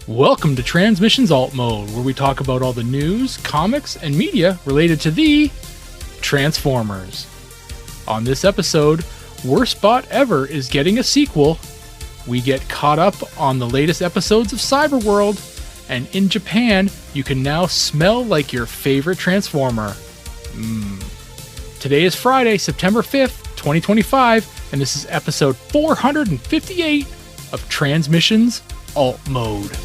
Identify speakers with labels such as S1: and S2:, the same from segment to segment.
S1: Welcome to Transmissions Alt Mode, where we talk about all the news, comics, and media related to the Transformers. On this episode, Worst Bot Ever is getting a sequel, we get caught up on the latest episodes of Cyberworld, and in Japan, you can now smell like your favorite Transformer. Today is Friday, September 5th, 2025, and this is episode 458 of Transmissions Alt Mode.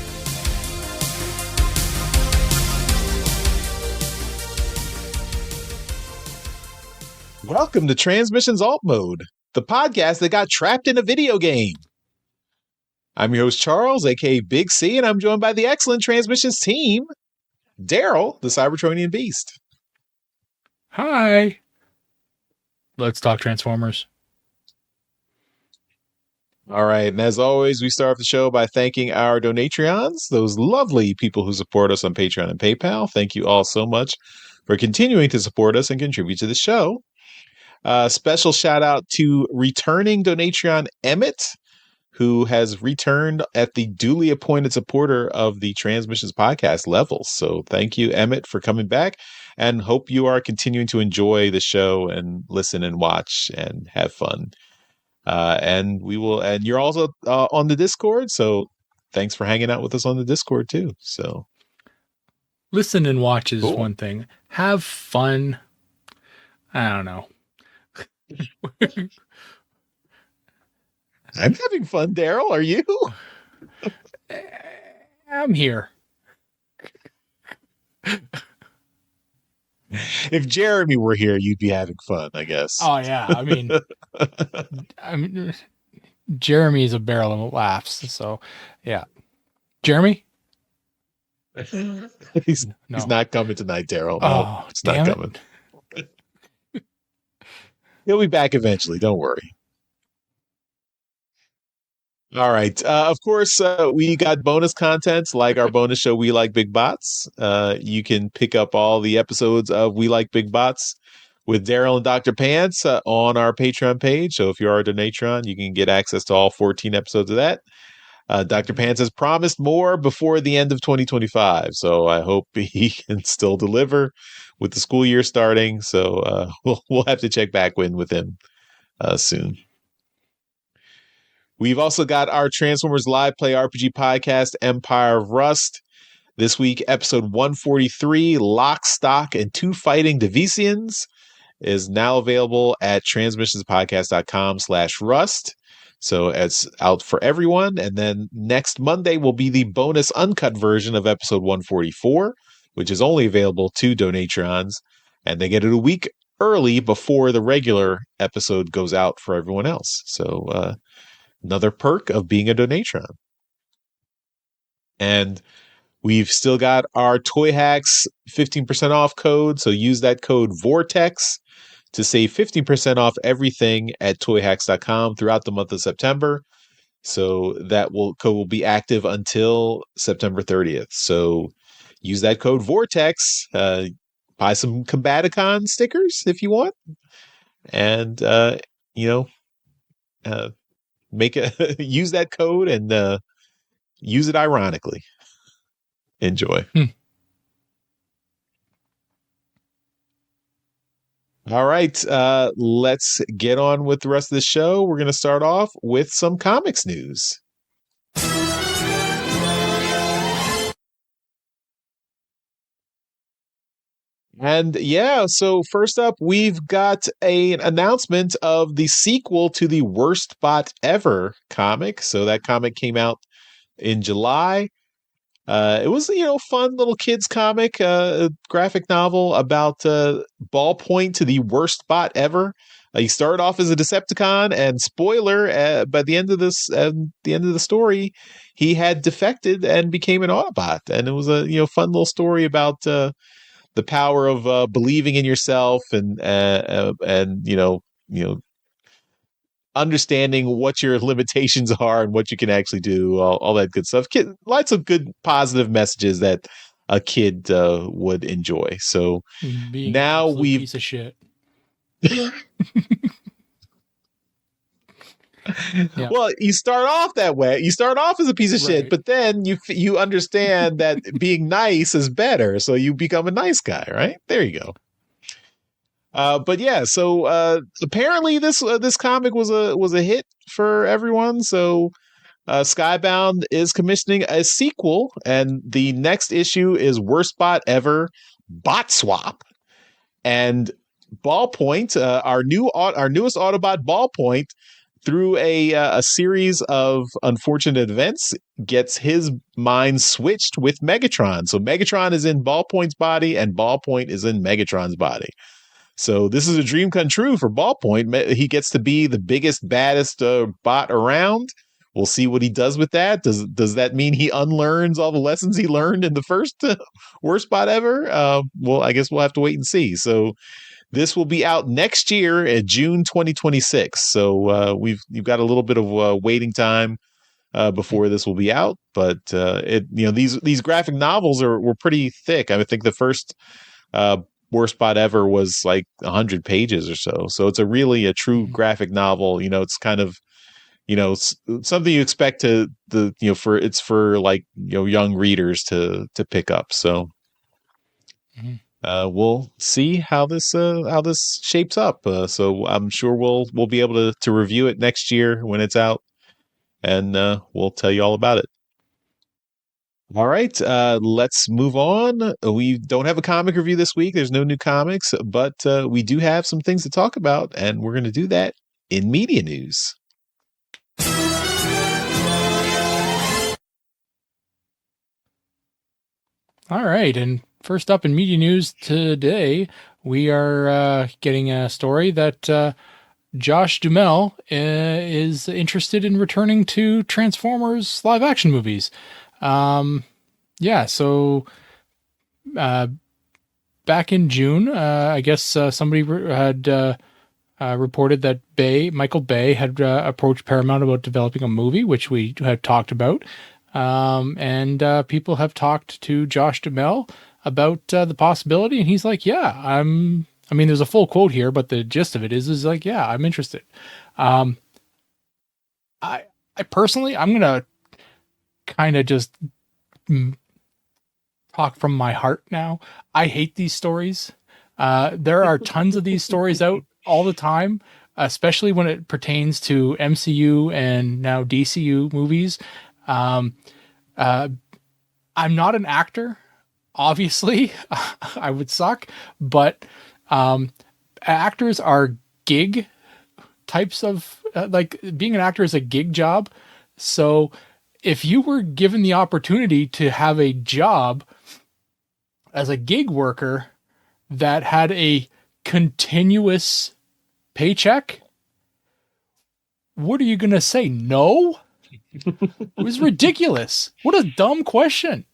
S2: Welcome to Transmissions Alt Mode, the podcast that got trapped in a video game. I'm your host, Charles, aka Big C, and I'm joined by the excellent Transmissions team, Daryl, the Cybertronian Beast.
S1: Hi. Let's talk Transformers.
S2: All right, and as always, we start off the show by thanking our Donatreons, those lovely people who support us on Patreon and PayPal. Thank you all so much for continuing to support us and contribute to the show. Special shout out to returning Donatreon Emmett, who has returned at the duly appointed supporter of the Transmissions podcast levels. So thank you, Emmett, for coming back, and hope you are continuing to enjoy the show and listen and watch and have fun. And you're also on the Discord, so thanks for hanging out with us on the Discord too. So
S1: listen and watch is
S2: cool.
S1: One thing. Have fun. I don't know.
S2: I'm having fun, Daryl. Are you?
S1: I'm here.
S2: If Jeremy were here, you'd be having fun, I guess.
S1: Oh yeah, I mean, Jeremy is a barrel of laughs. So, yeah, Jeremy.
S2: He's not coming tonight, Daryl.
S1: No,
S2: it's not coming. He'll be back eventually. Don't worry. All right. Of course, we got bonus content like our bonus show, We Like Big Bots. You can pick up all the episodes of We Like Big Bots with Daryl and Dr. Pants on our Patreon page. So if you are a Donatron, you can get access to all 14 episodes of that. Dr. Pants has promised more before the end of 2025. So I hope he can still deliver with the school year starting. So we'll have to check back with him soon. We've also got our Transformers Live Play RPG podcast, Empire of Rust. This week, episode 143, Lock, Stock, and Two Fighting Divisians, is now available at transmissionspodcast.com/rust. So it's out for everyone. And then next Monday will be the bonus uncut version of episode 144, which is only available to Donatrons. And they get it a week early before the regular episode goes out for everyone else. So, another perk of being a Donatron. And we've still got our Toy Hacks 15% off code. So use that code VORTEX to save 15% off everything at toyhacks.com throughout the month of September. So that code will be active until September 30th. So use that code VORTEX. Buy some Combaticon stickers if you want. And, use that code and use it ironically. Enjoy. All right, let's get on with the rest of the show. We're going to start off with some comics news. And yeah, so first up, we've got an announcement of the sequel to the Worst Bot Ever comic. So that comic came out in July. It was, fun little kids comic, graphic novel about Ballpoint to the worst bot ever. He started off as a Decepticon, and spoiler, by the end of the story, he had defected and became an Autobot. And it was a fun little story about the power of believing in yourself and understanding what your limitations are and what you can actually do, all that good stuff. Lots of good positive messages that a kid would enjoy. So now we've
S1: piece of shit. Yeah.
S2: Well, you start off that way. You start off as a piece of shit,
S1: Right.
S2: but then you understand that being nice is better, so you become a nice guy, right? There you go. But yeah, so apparently this comic was a hit for everyone. So Skybound is commissioning a sequel, and the next issue is Worst Bot Ever Bot Swap. And Ballpoint, our newest Autobot, Ballpoint, through a series of unfortunate events, gets his mind switched with Megatron. So Megatron is in Ballpoint's body, and Ballpoint is in Megatron's body. So this is a dream come true for Ballpoint. He gets to be the biggest, baddest bot around. We'll see what he does with that. Does that mean he unlearns all the lessons he learned in the first worst bot ever? Well, I guess we'll have to wait and see. So this will be out next year at June 2026. So you've got a little bit of waiting time before this will be out. But these graphic novels were pretty thick. I think the first Worst Bot Ever was like 100 pages or so. So it's a true graphic novel. It's kind of something you expect for like young readers to pick up. So we'll see how this shapes up. So I'm sure we'll be able to review it next year when it's out, and we'll tell you all about it. All right, let's move on. We don't have a comic review this week. There's no new comics, but we do have some things to talk about, and we're going to do that in media news.
S1: All right, and first up in media news today, we are getting a story that Josh Duhamel is interested in returning to Transformers live-action movies. So back in June, I guess somebody had reported that Michael Bay had approached Paramount about developing a movie, which we have talked about. And people have talked to Josh Duhamel about the possibility, and he's like, yeah, I mean, there's a full quote here, but the gist of it is like, yeah, I'm interested. I personally, I'm going to kind of just talk from my heart now. I hate these stories. There are tons of these stories out all the time, especially when it pertains to MCU and now DCU movies. I'm not an actor, obviously. I would suck, but actors are gig types of like being an actor is a gig job. So if you were given the opportunity to have a job as a gig worker that had a continuous paycheck, what are you going to say? No? It was ridiculous. What a dumb question.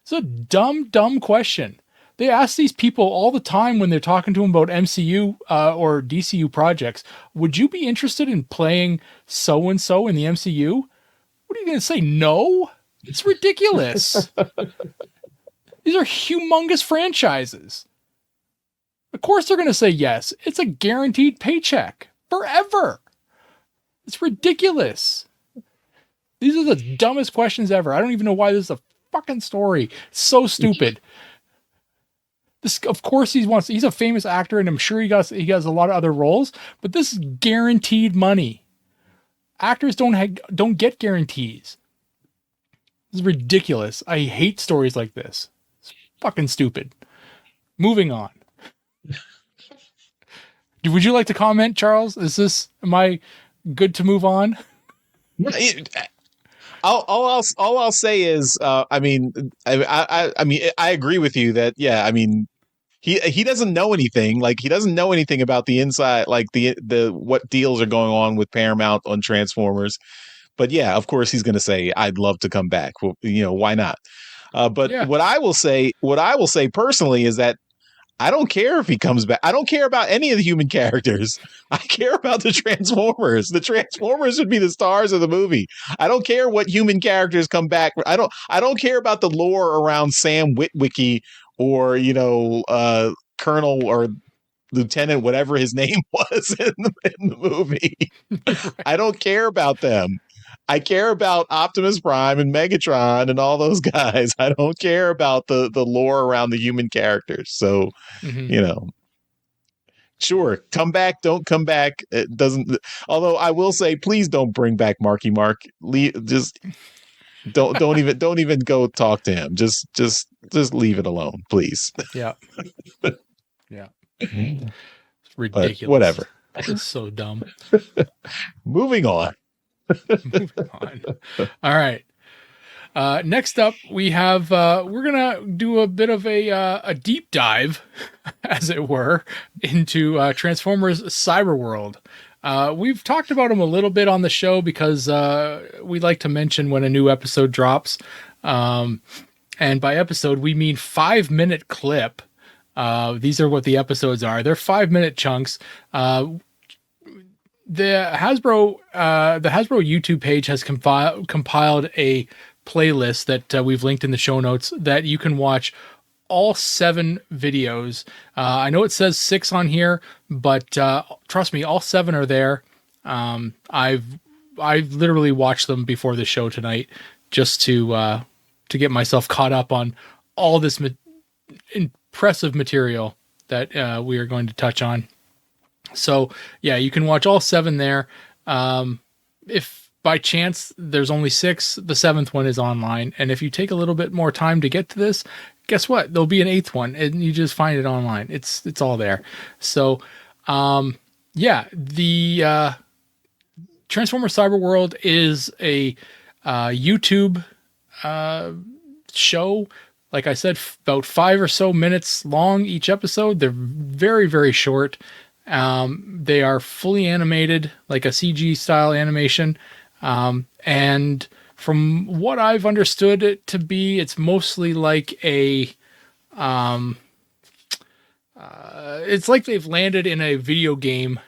S1: It's a dumb question. They ask these people all the time when they're talking to them about MCU or DCU projects, would you be interested in playing so-and-so in the MCU? What are you going to say? No? It's ridiculous. These are humongous franchises. Of course they're going to say yes. It's a guaranteed paycheck forever. It's ridiculous. These are the dumbest questions ever. I don't even know why this is a fucking story. It's so stupid. This, of course, he's a famous actor, and I'm sure he has a lot of other roles, but this is guaranteed money. Actors don't get guarantees. This is ridiculous. I hate stories like this. It's fucking stupid. Moving on. Would you like to comment, Charles? Am I good to move on?
S2: All I'll say is, I mean, I agree with you that, yeah, I mean, he doesn't know anything. Like, he doesn't know anything about the inside, like the what deals are going on with Paramount on Transformers. But yeah, of course he's going to say, I'd love to come back. Well, why not? But
S1: Yeah.
S2: what I will say personally is that I don't care if he comes back. I don't care about any of the human characters. I care about the Transformers. The Transformers would be the stars of the movie. I don't care what human characters come back. I don't care about the lore around Sam Witwicky or Colonel or Lieutenant, whatever his name was in the movie.
S1: Right.
S2: I don't care about them. I care about Optimus Prime and Megatron and all those guys. I don't care about the lore around the human characters. So,
S1: Mhm.
S2: you know, sure, come back, don't come back. It doesn't. Although I will say, please don't bring back Marky Mark. Just don't even go talk to him. Just leave it alone, please.
S1: Yeah. Yeah. It's
S2: But
S1: ridiculous.
S2: whatever.
S1: It's so dumb.
S2: Moving on.
S1: Moving on. All right. Next up, we have we're gonna do a bit of a deep dive, as it were, into Transformers Cyberworld. We've talked about them a little bit on the show because we like to mention when a new episode drops, and by episode we mean 5-minute clip. These are what the episodes are. They're 5-minute chunks. The Hasbro YouTube page has compiled a playlist that we've linked in the show notes that you can watch all 7 videos. I know it says 6 on here, but trust me, all 7 are there. I've literally watched them before the show tonight just to get myself caught up on all this impressive material that we are going to touch on. So yeah, you can watch all 7 there. If by chance there's only 6, the 7th one is online. And if you take a little bit more time to get to this, guess what? There'll be an 8th one and you just find it online. It's all there. So, yeah, the, Transformers Cyberworld is a, YouTube, show. Like I said, about 5 or so minutes long each episode. They're very, very short. They are fully animated, like a CG style animation. And from what I've understood it to be, it's mostly like it's like they've landed in a video game,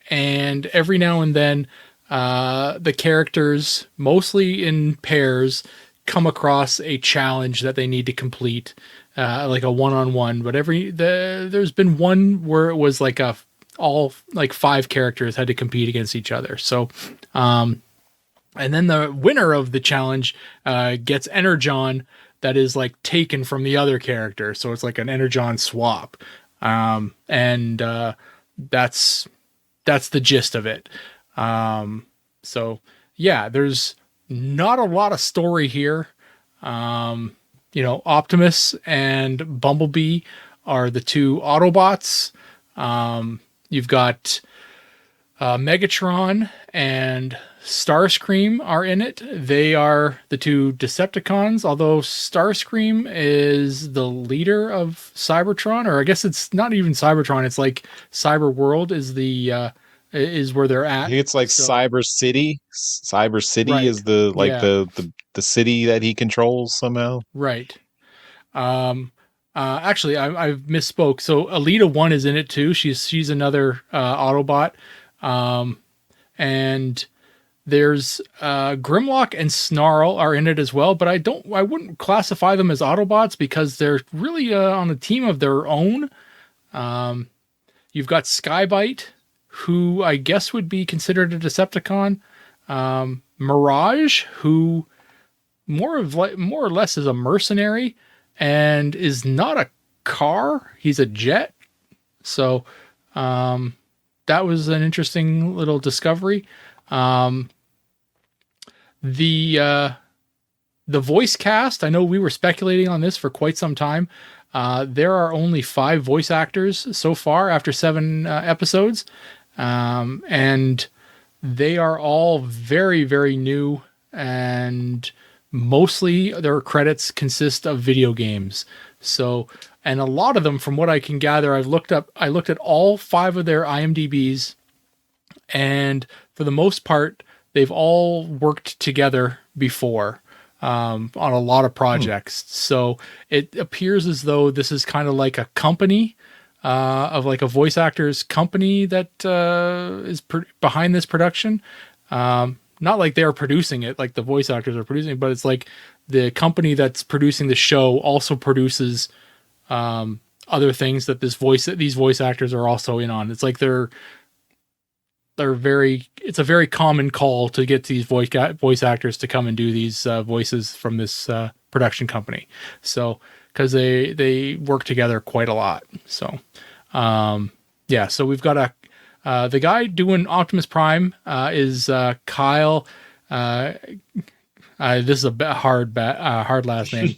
S1: and every now and then, the characters, mostly in pairs, come across a challenge that they need to complete, like a one-on-one. But there's been one where it was like all 5 characters had to compete against each other. So, and then the winner of the challenge gets Energon that is like taken from the other character. So it's like an Energon swap. And that's the gist of it. So yeah, there's not a lot of story here. Optimus and Bumblebee are the 2 Autobots. You've got Megatron and Starscream are in it. They are the 2 Decepticons, although Starscream is the leader of Cybertron, or I guess it's not even Cybertron. It's like Cyberworld is where they're at.
S2: I think it's like Cyber City. Cyber City
S1: right.
S2: is the city that he controls somehow.
S1: Right. Actually, I've misspoke. So Alita 1 is in it too. She's another Autobot. And there's Grimlock and Snarl are in it as well, but I wouldn't classify them as Autobots because they're really on a team of their own. You've got Skybite, who I guess would be considered a Decepticon. Mirage, who more or less is a mercenary and is not a car. He's a jet. So that was an interesting little discovery. The voice cast, I know we were speculating on this for quite some time. There are only 5 voice actors so far after 7 episodes. And they are all very, very new, and mostly their credits consist of video games. So, and a lot of them, from what I can gather, I looked at all 5 of their IMDb's, and for the most part, they've all worked together before, on a lot of projects. So it appears as though this is kind of like a company, of like a voice actors company that is behind this production. Not like they're producing it, like the voice actors are producing it, but it's like the company that's producing the show also produces other things that these voice actors are also in on. It's like it's a very common call to get these voice actors to come and do these voices from this production company. So because they work together quite a lot. So yeah, so we've got the guy doing Optimus Prime is Kyle. This is a hard last name.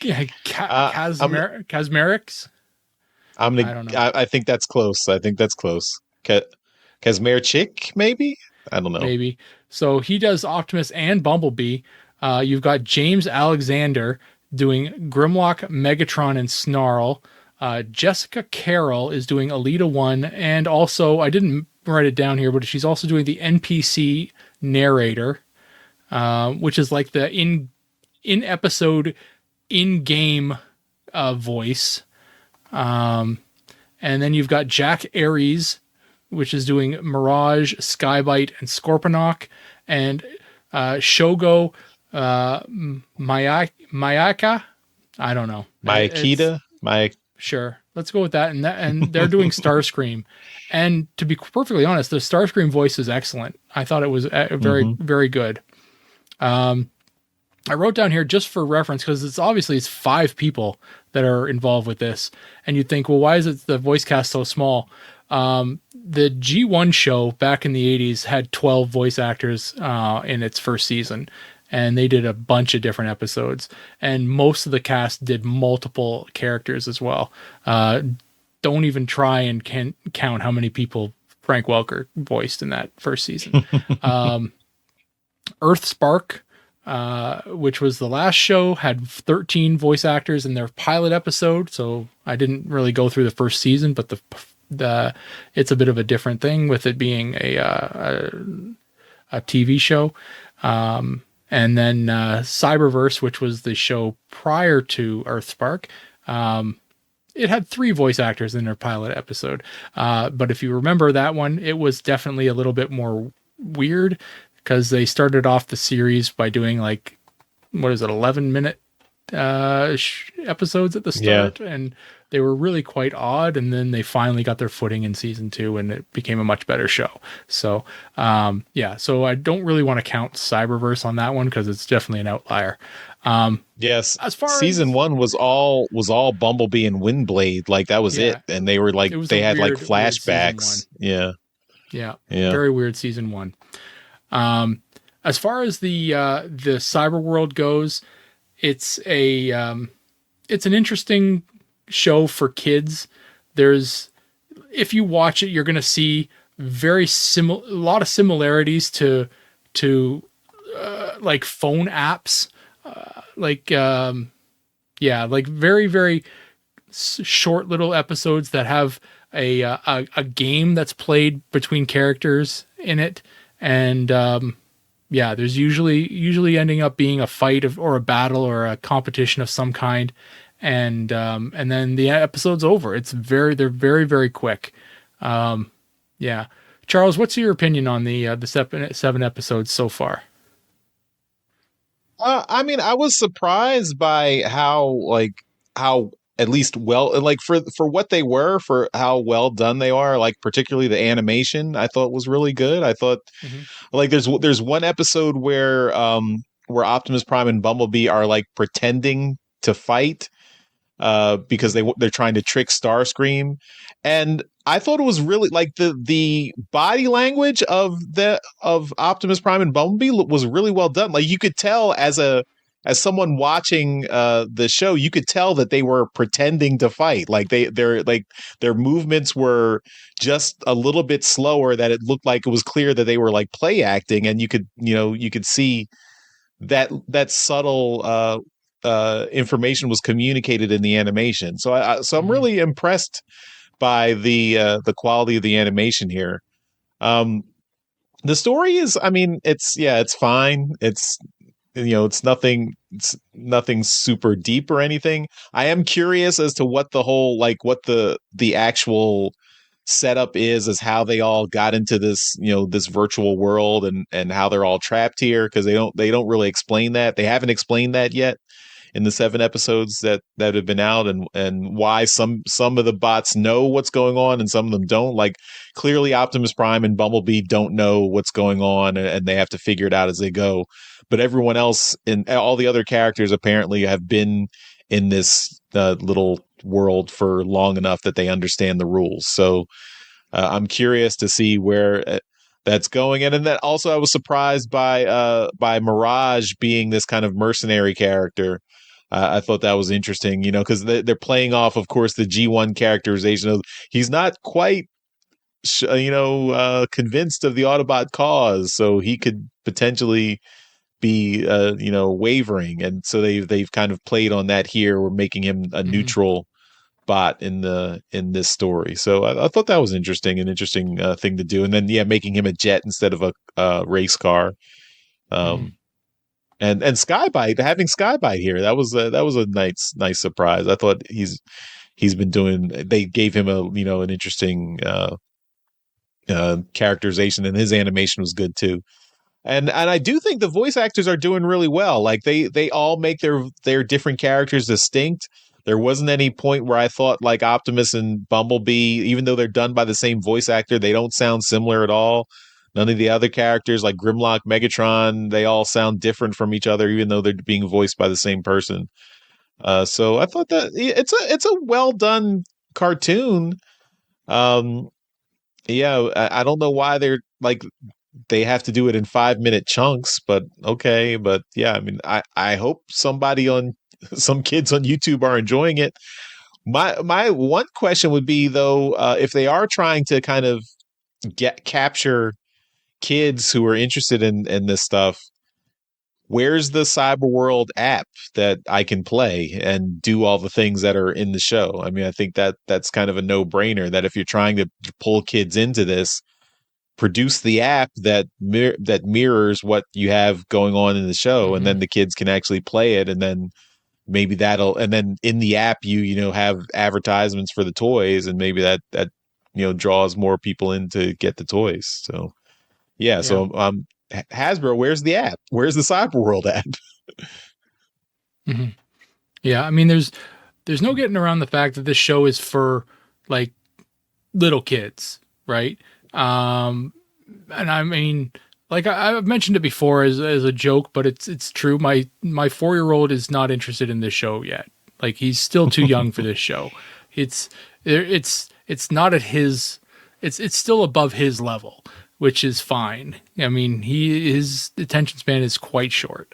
S1: Kazmarix.
S2: I don't know. I think that's close. Kazmarchik, maybe? I don't know.
S1: Maybe. So he does Optimus and Bumblebee. You've got James Alexander doing Grimlock, Megatron, and Snarl. Jessica Carroll is doing Alita 1, and also, I didn't write it down here, but she's also doing the NPC narrator, which is like the in-episode, in-game voice. And then you've got Jack Aries, which is doing Mirage, Skybite, and Scorponok, and Shogo Mayaka. I don't know.
S2: Mayakita?
S1: Sure. Let's go with that. And they're doing Starscream. And to be perfectly honest, the Starscream voice is excellent. I thought it was very good. I wrote down here just for reference, because it's 5 people that are involved with this. And you'd think, well, why is it the voice cast so small? The G1 show back in the 80s had 12 voice actors in its first season, and they did a bunch of different episodes, and most of the cast did multiple characters as well. Don't even try and count how many people Frank Welker voiced in that first season. Earth Spark, which was the last show, had 13 voice actors in their pilot episode, so I didn't really go through the first season, but it's a bit of a different thing with it being a TV show. And then Cyberverse, which was the show prior to Earthspark, it had 3 voice actors in their pilot episode. But if you remember that one, it was definitely a little bit more weird, because they started off the series by doing 11-minute episodes at the start, and they were really quite odd, and then they finally got their footing in season 2, and it became a much better show. So so I don't really want to count Cyberverse on that one, because it's definitely an outlier.
S2: Yes, as far season 1 was all Bumblebee and Windblade, that was it, and they were they had flashbacks. Yeah,
S1: very weird season 1. As far as the Cyberworld goes, it's an interesting show for kids. If you watch it, you're going to see a lot of similarities to phone apps, very, very short little episodes that have a game that's played between characters in it. And there's usually ending up being a fight or a battle or a competition of some kind, and then the episode's over. They're very, very quick. Charles, what's your opinion on the 7 episodes so far?
S2: I mean, I was surprised by how at least for what they were, for how well done they are, particularly the animation, I thought was really good. I thought there's one episode where Optimus Prime and Bumblebee are pretending to fight because they're trying to trick Starscream, and I thought it was really the body language of Optimus Prime and Bumblebee was really well done. You could tell as someone watching the show, you could tell that they were pretending to fight. Their movements were just a little bit slower, that it looked like it was clear that they were play acting, and you could see that subtle information was communicated in the animation. So I'm really impressed by the quality of the animation here. The story is, I mean, it's fine. It's nothing super deep or anything. I am curious as to what the whole what the actual setup is, as how they all got into this this virtual world, and how they're all trapped here, because they don't really explain that. They haven't explained that yet in the 7 episodes that have been out, and why some of the bots know what's going on and some of them don't. Like clearly Optimus Prime and Bumblebee don't know what's going on, and they have to figure it out as they go. But everyone else and all the other characters apparently have been in this little world for long enough that they understand the rules. So I'm curious to see where that's going. And then also I was surprised by Mirage being this kind of mercenary character. I thought that was interesting, because they're playing off, of course, the G1 characterization of he's not quite, convinced of the Autobot cause, so he could potentially be, wavering. And so they've kind of played on that here. We're making him a neutral bot in this story. So I thought that was an interesting thing to do. And then making him a jet instead of a race car. And having Skybite here, that was a nice surprise. I thought he's been doing. They gave him an interesting characterization, and his animation was good too. And I do think the voice actors are doing really well. Like they all make their different characters distinct. There wasn't any point where I thought like Optimus and Bumblebee, even though they're done by the same voice actor, they don't sound similar at all. None of the other characters like Grimlock, Megatron, they all sound different from each other, even though they're being voiced by the same person. So I thought that it's a well done cartoon. I don't know why they have to do it in 5-minute chunks, but okay. But yeah, I mean, I hope some kids on YouTube are enjoying it. My one question would be though, if they are trying to kind of capture kids who are interested in this stuff, where's the Cyberworld app that I can play and do all the things that are in the show? I mean, I think that's kind of a no-brainer, that if you're trying to pull kids into this, produce the app that mirrors what you have going on in the show, and then the kids can actually play it, and then maybe and then in the app you have advertisements for the toys, and maybe that draws more people in to get the toys. So so Hasbro, where's the app? Where's the Cyberworld app?
S1: Yeah, I mean, there's no getting around the fact that this show is for like little kids, right? And I mean, like I've mentioned it before as a joke, but it's true. My 4-year-old is not interested in this show yet. Like he's still too young for this show. It's not at his. It's still above his level, which is fine. I mean, his attention span is quite short.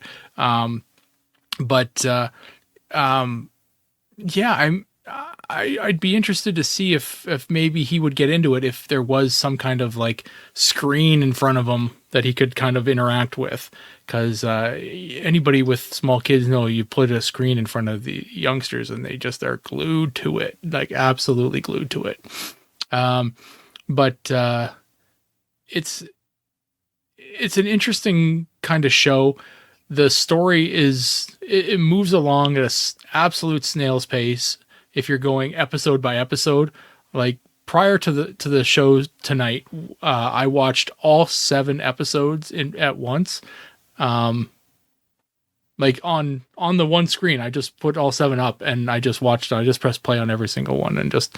S1: I'd be interested to see if maybe he would get into it if there was some kind of like screen in front of him that he could kind of interact with. Because anybody with small kids know you put a screen in front of the youngsters and they just are glued to it, like absolutely glued to it. It's an interesting kind of show. The story it moves along at an absolute snail's pace. If you're going episode by episode, like prior to the show tonight, I watched all 7 episodes at once. Like on the one screen, I just put all 7 up and I just watched it. I just pressed play on every single one and just,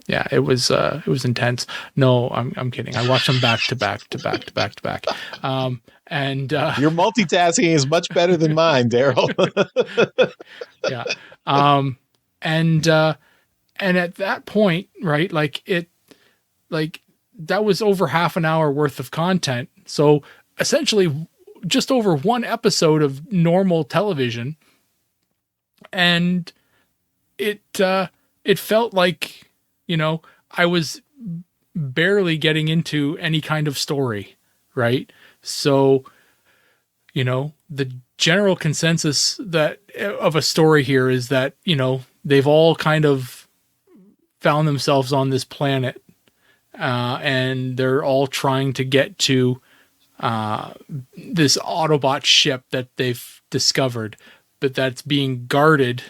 S1: it was intense. No, I'm kidding. I watched them back to back to back to back to back. Your
S2: multitasking is much better than mine, Daryl.
S1: Yeah. And at that point, right, that was over half an hour worth of content. So essentially just over 1 episode of normal television. And it felt like, I was barely getting into any kind of story, right? So, the general consensus of a story here is that, they've all kind of found themselves on this planet, and they're all trying to get to this Autobot ship that they've discovered, but that's being guarded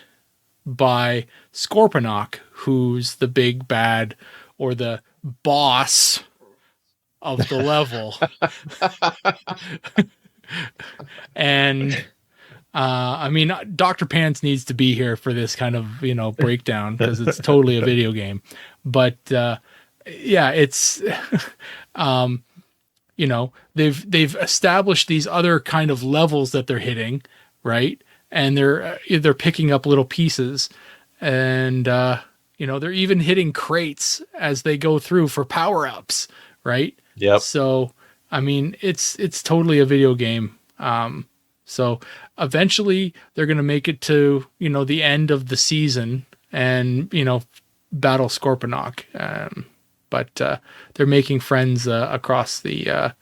S1: by Scorponok, who's the big bad or the boss of the level. And I mean, Dr. Pants needs to be here for this kind of, breakdown because it's totally a video game. But yeah, it's they've established these other kind of levels that they're hitting, right? And they're picking up little pieces, and they're even hitting crates as they go through for power ups, right?
S2: Yep.
S1: So I mean, it's totally a video game. So eventually they're going to make it to, the end of the season and, battle Scorponok. But they're making friends across the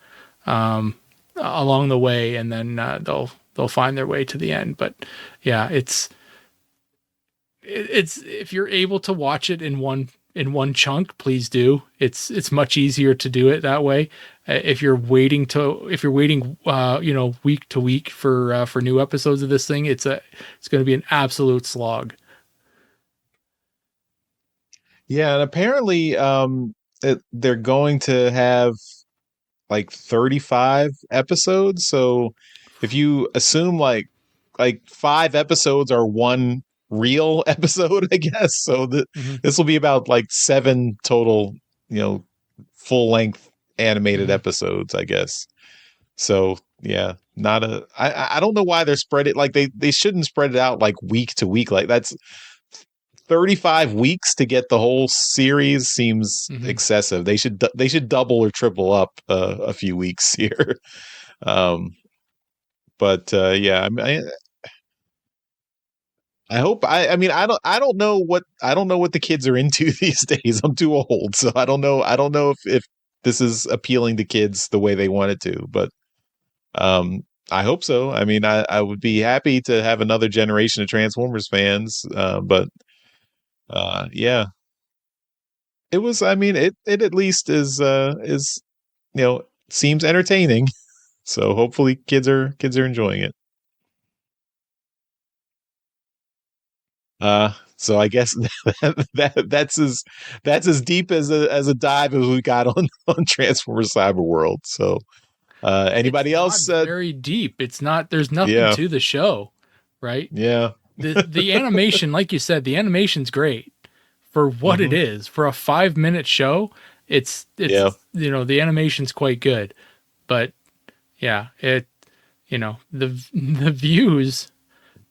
S1: along the way, and then they'll find their way to the end. But yeah, it's if you're able to watch it in one chunk, please do. It's much easier to do it that way. If you're waiting, week to week for new episodes of this thing, it's going to be an absolute slog.
S2: Yeah, and apparently, they're going to have like 35 episodes. So if you assume like 5 episodes are one real episode, I guess. So this will be about like 7 total, full length animated episodes, I guess. So yeah, I don't know why they're spread it like they shouldn't spread it out like week to week. Like that's 35 weeks to get the whole series seems excessive. They should double or triple up a few weeks here. But yeah, I hope I mean I don't know what the kids are into these days. I'm too old, so I don't know if this is appealing to kids the way they want it to, but I hope so. I mean, I would be happy to have another generation of Transformers fans, but yeah, it was. I mean, it at least is seems entertaining. So hopefully kids are enjoying it. So I guess that's as deep as a dive as we got on Transformers Cyberworld. So anybody
S1: it's
S2: else?
S1: Not very deep. It's not. There's nothing
S2: Yeah,
S1: to the show, right?
S2: yeah,
S1: The animation, like you said, the animation's great for what it is. For a 5-minute show, it's
S2: yeah,
S1: the animation's quite good. But yeah, the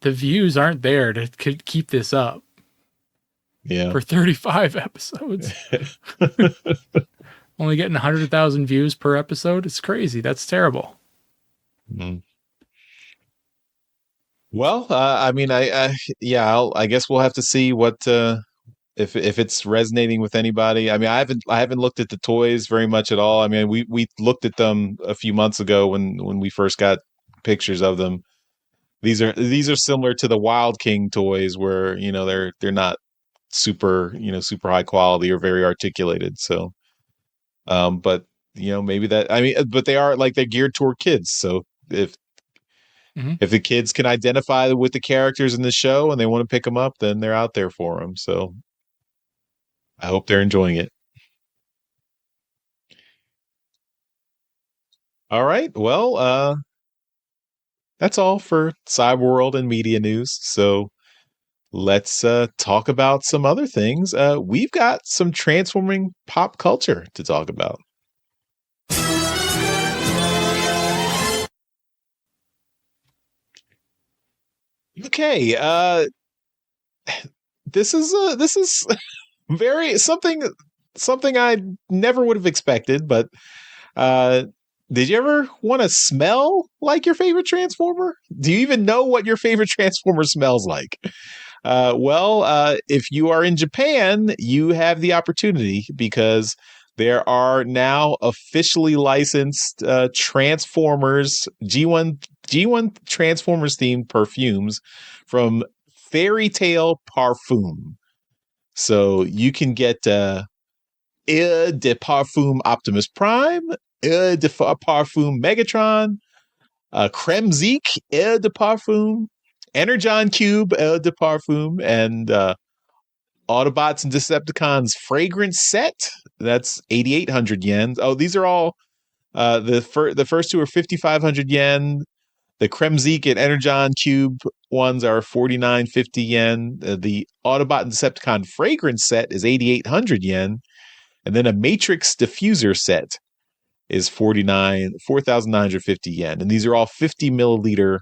S1: views aren't there to keep this up
S2: yeah.
S1: for 35 episodes. Only getting 100,000 views per episode. It's crazy. That's terrible.
S2: Mm. Well, I mean, I guess we'll have to see what if it's resonating with anybody. I mean, I haven't looked at the toys very much at all. I mean, we looked at them a few months ago when we first got pictures of them. These are similar to the Wild King toys, where they're not super high quality or very articulated. So, but maybe that I mean, but they are like they're geared toward kids. So if the kids can identify with the characters in the show and they want to pick them up, then they're out there for them. So I hope they're enjoying it. All right. Well, that's all for Cyberworld and media news. So let's talk about some other things. We've got some transforming pop culture to talk about. Okay. This is very something I never would have expected, but uh did you ever want to smell like your favorite Transformer? Do you even know what your favorite Transformer smells like? If you are in Japan, you have the opportunity because there are now officially licensed Transformers G1 Transformers themed perfumes from Fairy Tale Parfum. So you can get Eau de Parfum Optimus Prime, Eau de Parfum Megatron, Kremzik Eau de Parfum, Energon Cube Eau de Parfum, and Autobots and Decepticons Fragrance Set. That's 8,800 yen. Oh, these are all the first two are 5,500 yen. The Kremzeek and Energon Cube ones are 49.50 yen. The Autobot and Decepticon fragrance set is 8,800 yen. And then a Matrix diffuser set is 4,950 yen. And these are all 50 milliliter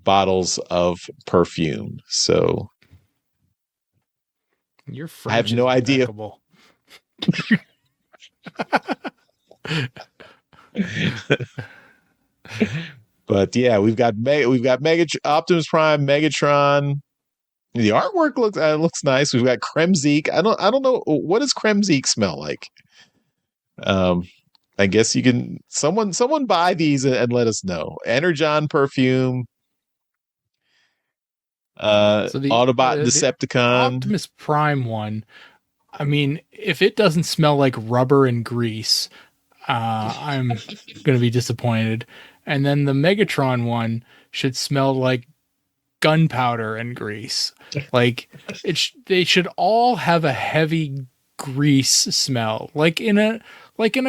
S2: bottles of perfume. So
S1: Your
S2: I have
S1: French
S2: no
S1: is
S2: idea.
S1: impeccable.
S2: But yeah, we've got Optimus Prime, Megatron. The artwork looks nice. We've got Kremzeek. I don't know, what does Kremzeek smell like. I guess you can someone buy these and let us know. Energon perfume.
S1: So the
S2: Autobot and
S1: the
S2: Decepticon.
S1: Optimus Prime one, I mean, if it doesn't smell like rubber and grease, I'm going to be disappointed. And then the Megatron one should smell like gunpowder and grease. Like they should all have a heavy grease smell, like in a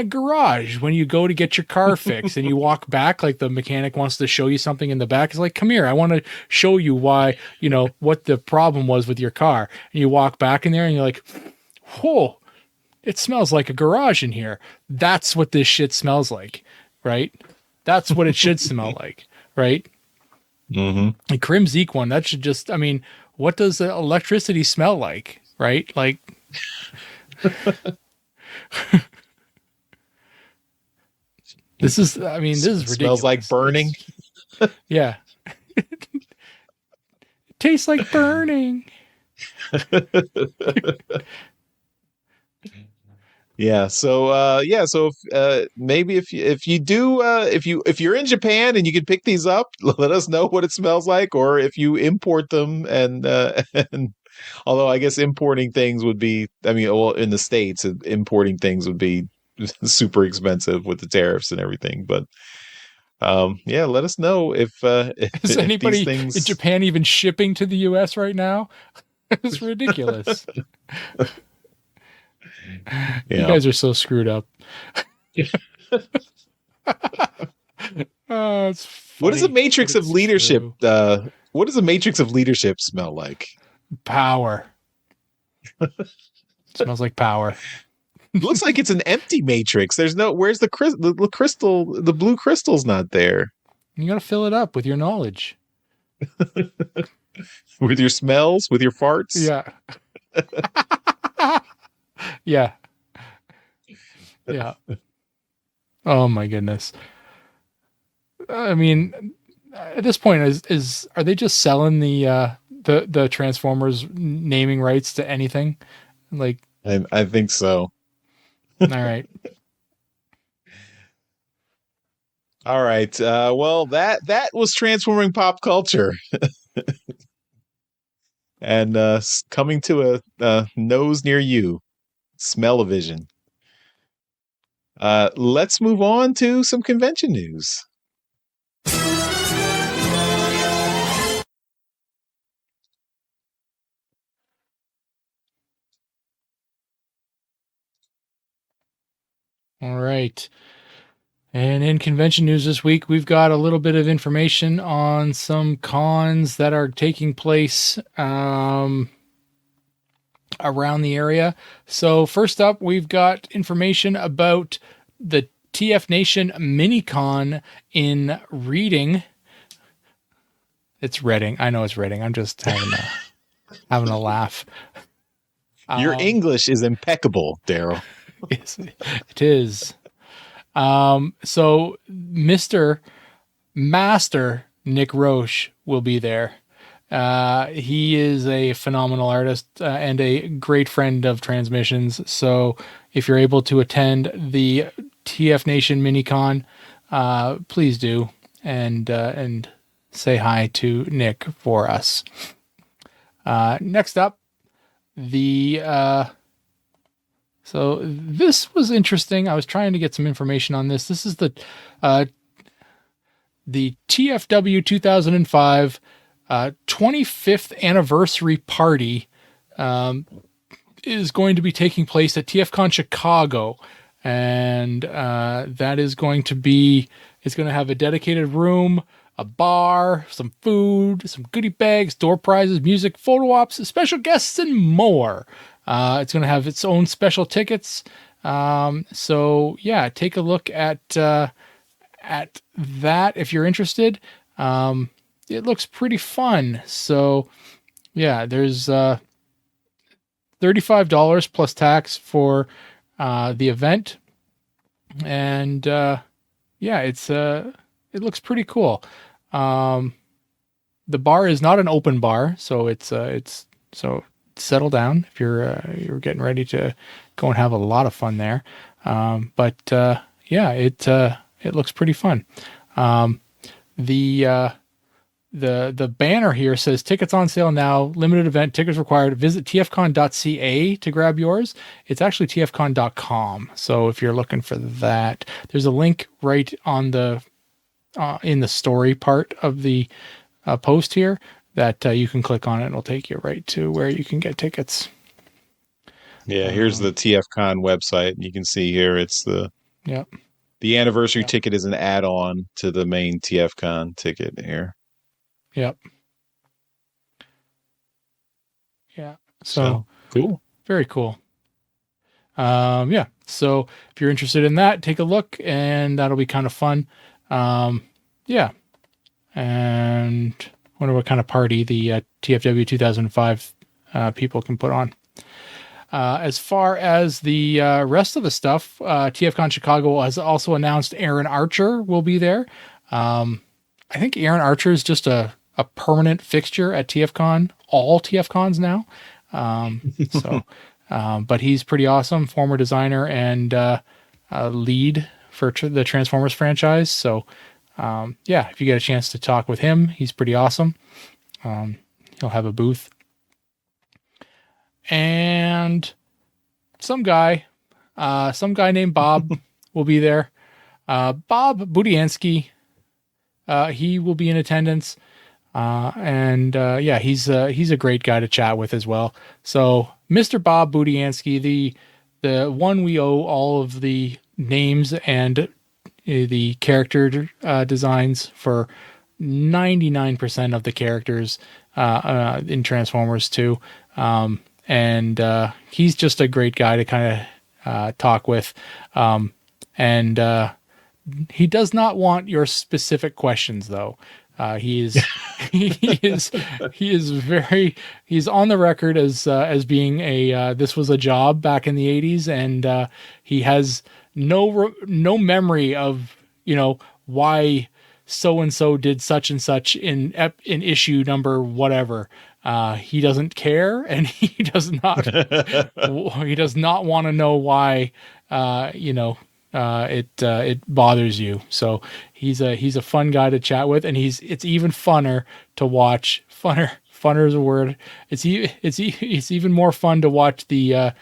S1: garage when you go to get your car fixed and you walk back, like the mechanic wants to show you something in the back. It's like, come here, I want to show you why, what the problem was with your car. And you walk back in there and you're like, whoa, it smells like a garage in here. That's what this shit smells like, right? That's what it should smell like, right?
S2: Mm-hmm.
S1: The Kremzeek one, that should just, I mean, what does the electricity smell like, right? Like, this is ridiculous.
S2: Smells like burning.
S1: Yeah. It tastes like burning.
S2: Yeah. So maybe if you're in Japan and you can pick these up, let us know what it smells like, or if you import them and although I guess importing things would be, in the States, importing things would be super expensive with the tariffs and everything. But let us know if
S1: is anybody
S2: these things...
S1: in Japan even shipping to the US right now? It's ridiculous. You guys are so screwed up. Oh, it's funny,
S2: what does a matrix of leadership what does a matrix of leadership smell like?
S1: Power. Smells like power.
S2: Looks like it's an empty matrix. Where's the crystal? The blue crystal's not there.
S1: You gotta fill it up with your knowledge.
S2: With your smells, with your farts.
S1: Yeah. Yeah. Yeah. Oh my goodness. I mean, at this point, are they just selling the Transformers naming rights to anything? Like,
S2: I think so.
S1: All right.
S2: All right. Well, that was transforming pop culture. And coming to a nose near you. Smell-o-vision. Let's move on to some convention news.
S1: All right. And in convention news this week, we've got a little bit of information on some cons that are taking place around the area. So first up, we've got information about the TF Nation Minicon in Reading. It's Reading. I know it's Reading. I'm just having a laugh.
S2: Your English is impeccable, Daryl.
S1: Yes, it is. So Mr. Master Nick Roche will be there. He is a phenomenal artist and a great friend of Transmissions. So if you're able to attend the TF Nation Minicon, please do and say hi to Nick for us. Next up, so this was interesting. I was trying to get some information on this. This is the TFW 2005 25th anniversary party is going to be taking place at TFCon Chicago. And that is going to be, it's going to have a dedicated room a bar, some food, some goodie bags, door prizes, music, photo ops, special guests, and more. It's going to have its own special tickets. So yeah, take a look at that if you're interested. It looks pretty fun. So yeah, there's $35 plus tax for the event, and yeah, it looks pretty cool. Um, the bar is not an open bar, so it's so settle down if you're getting ready to go and have a lot of fun there. But yeah, it looks pretty fun. The the banner here says tickets on sale now, limited event, tickets required. Visit tfcon.ca to grab yours. It's actually tfcon.com. So if you're looking for that, there's a link right on the in the story part of the post here that you can click on it. And it'll take you right to where you can get tickets.
S2: Yeah, here's the TFCon website. You can see here it's
S1: Yep.
S2: The anniversary ticket is an add-on to the main TFCon ticket here.
S1: Yep. Yeah. So
S2: cool.
S1: Very cool. Yeah. So if you're interested in that, take a look, and that'll be kind of fun. Yeah. And wonder what kind of party the TFW 2005 people can put on. As far as the rest of the stuff, TFCon Chicago has also announced Aaron Archer will be there. I think Aaron Archer is just a permanent fixture at TFCon, all TFCons now. But he's pretty awesome, former designer and lead for the Transformers franchise. So, yeah, if you get a chance to talk with him, he's pretty awesome. He'll have a booth. And some guy named Bob will be there. Bob Budiansky, he will be in attendance. Yeah, he's a great guy to chat with as well. So Mr. Bob Budiansky, the one we owe all of the names and the character designs for 99% of the characters in Transformers 2. He's just a great guy to kind of talk with. He does not want your specific questions though. He's on the record as being this was a job back in the 80s, and he has no memory of why so and so did such and such in issue number whatever. He doesn't care, and he does not want to know why it bothers you. So he's a fun guy to chat with, and it's even funner to watch. Funner is a word. It's even more fun to watch the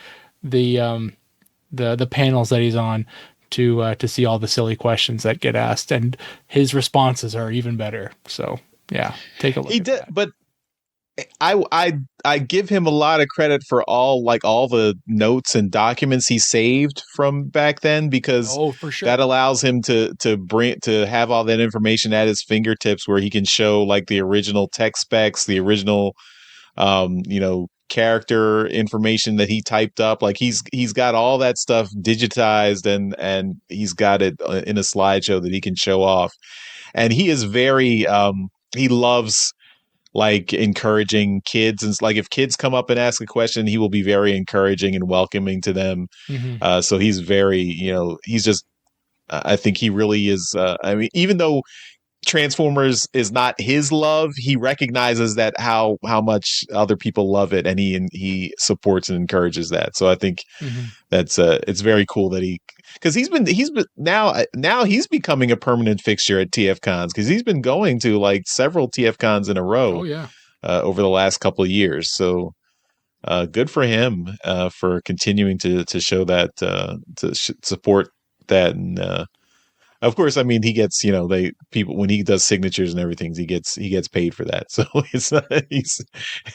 S1: panels that he's on to see all the silly questions that get asked, and his responses are even better. So yeah, take a look.
S2: He did, but I give him a lot of credit for all the notes and documents he saved from back then, because
S1: for sure,
S2: that allows him to have all that information at his fingertips, where he can show like the original tech specs, the original character information that he typed up. Like he's got all that stuff digitized, and he's got it in a slideshow that he can show off. And he is very he loves like encouraging kids, and like if kids come up and ask a question, he will be very encouraging and welcoming to them.
S1: Mm-hmm.
S2: So he's very, he's just I think he really is. I mean, even though Transformers is not his love, he recognizes that how much other people love it, and he supports and encourages that. So I think that's it's very cool that because he's been now he's becoming a permanent fixture at TFCons, because he's been going to like several TFCons in a row.
S1: Oh yeah.
S2: Over the last couple of years. So good for him for continuing to show that support that. And of course, I mean, he gets, people, when he does signatures and everything, he gets paid for that. So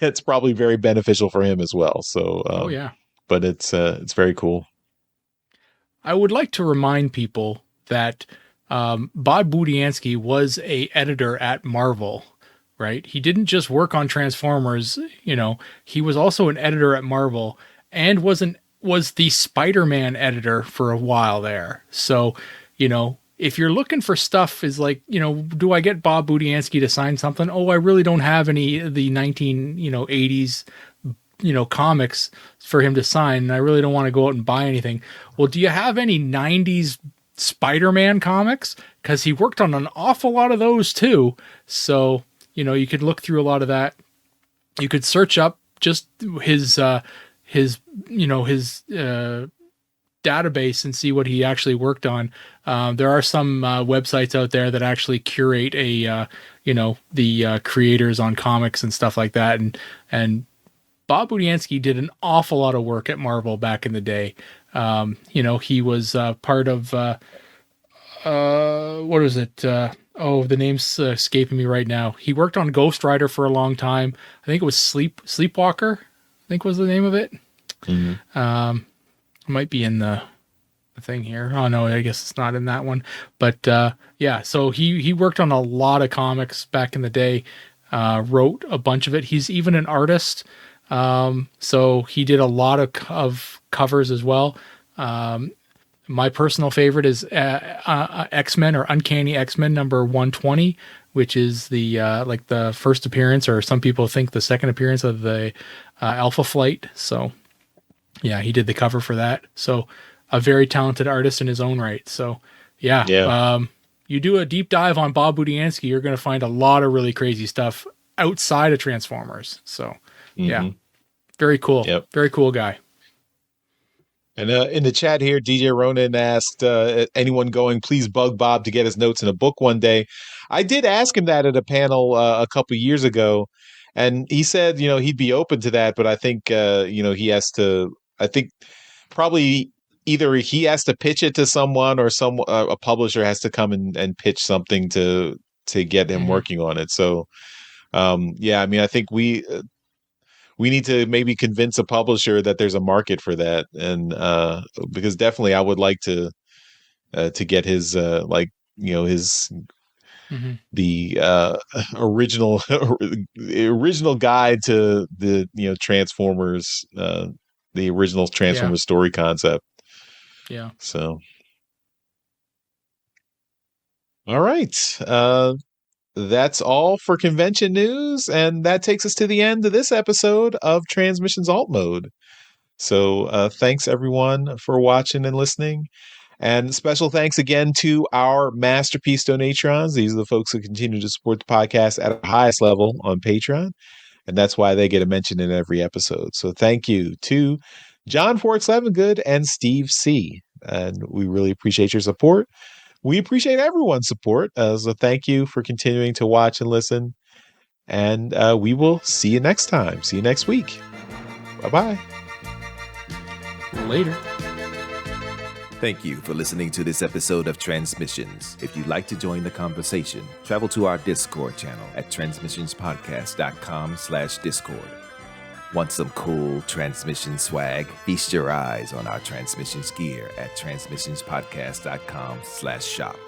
S2: it's probably very beneficial for him as well. So
S1: oh yeah,
S2: but it's very cool.
S1: I would like to remind people that Bob Budiansky was a editor at Marvel, right? He didn't just work on Transformers, he was also an editor at Marvel and was the Spider-Man editor for a while there. So, if you're looking for stuff is like, do I get Bob Budiansky to sign something? Oh, I really don't have any of the 1980s comics for him to sign, and I really don't want to go out and buy anything. Well, do you have any 90s Spider-Man comics? Because he worked on an awful lot of those too. So, you could look through a lot of that. You could search up just his database and see what he actually worked on. There are some websites out there that actually curate the creators on comics and stuff like that. And Bob Budiansky did an awful lot of work at Marvel back in the day. He was part of what is it? The name's escaping me right now. He worked on Ghost Rider for a long time. I think it was Sleepwalker, I think was the name of it. Mm-hmm. It might be in the thing here. Oh no, I guess it's not in that one. But so he worked on a lot of comics back in the day. Wrote a bunch of it. He's even an artist. So he did a lot of covers as well. My personal favorite is X-Men or Uncanny X-Men number 120, which is the the first appearance, or some people think the second appearance of the Alpha Flight. So yeah, he did the cover for that. So a very talented artist in his own right. So yeah. You do a deep dive on Bob Budiansky, you're going to find a lot of really crazy stuff outside of Transformers. So yeah, very cool. Yep. Very cool guy.
S2: And in the chat here, DJ Ronan asked, anyone going, please bug Bob to get his notes in a book one day. I did ask him that at a panel a couple years ago, and he said, he'd be open to that, but I think, he has to, I think probably either he has to pitch it to someone, or a publisher has to come and pitch something to get him working on it. So, I think we need to maybe convince a publisher that there's a market for that. And because definitely I would like to get his his the original guide to the Transformers, the original Transformers story concept.
S1: Yeah.
S2: So all right. That's all for convention news, and that takes us to the end of this episode of Transmissions Alt Mode. So thanks everyone for watching and listening, and special thanks again to our Masterpiece Donatrons. These are the folks who continue to support the podcast at the highest level on Patreon, and that's why they get a mention in every episode. So thank you to John Forks Levengood and Steve C. And we really appreciate your support. We appreciate everyone's support. So thank you for continuing to watch and listen. And we will see you next time. See you next week. Bye-bye.
S1: Later.
S3: Thank you for listening to this episode of Transmissions. If you'd like to join the conversation, travel to our Discord channel at transmissionspodcast.com/Discord. Want some cool transmission swag? Feast your eyes on our transmissions gear at transmissionspodcast.com/shop.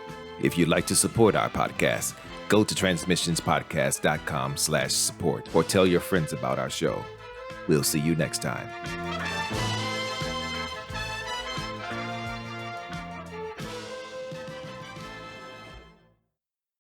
S3: If you'd like to support our podcast, go to transmissionspodcast.com/support or tell your friends about our show. We'll see you next time.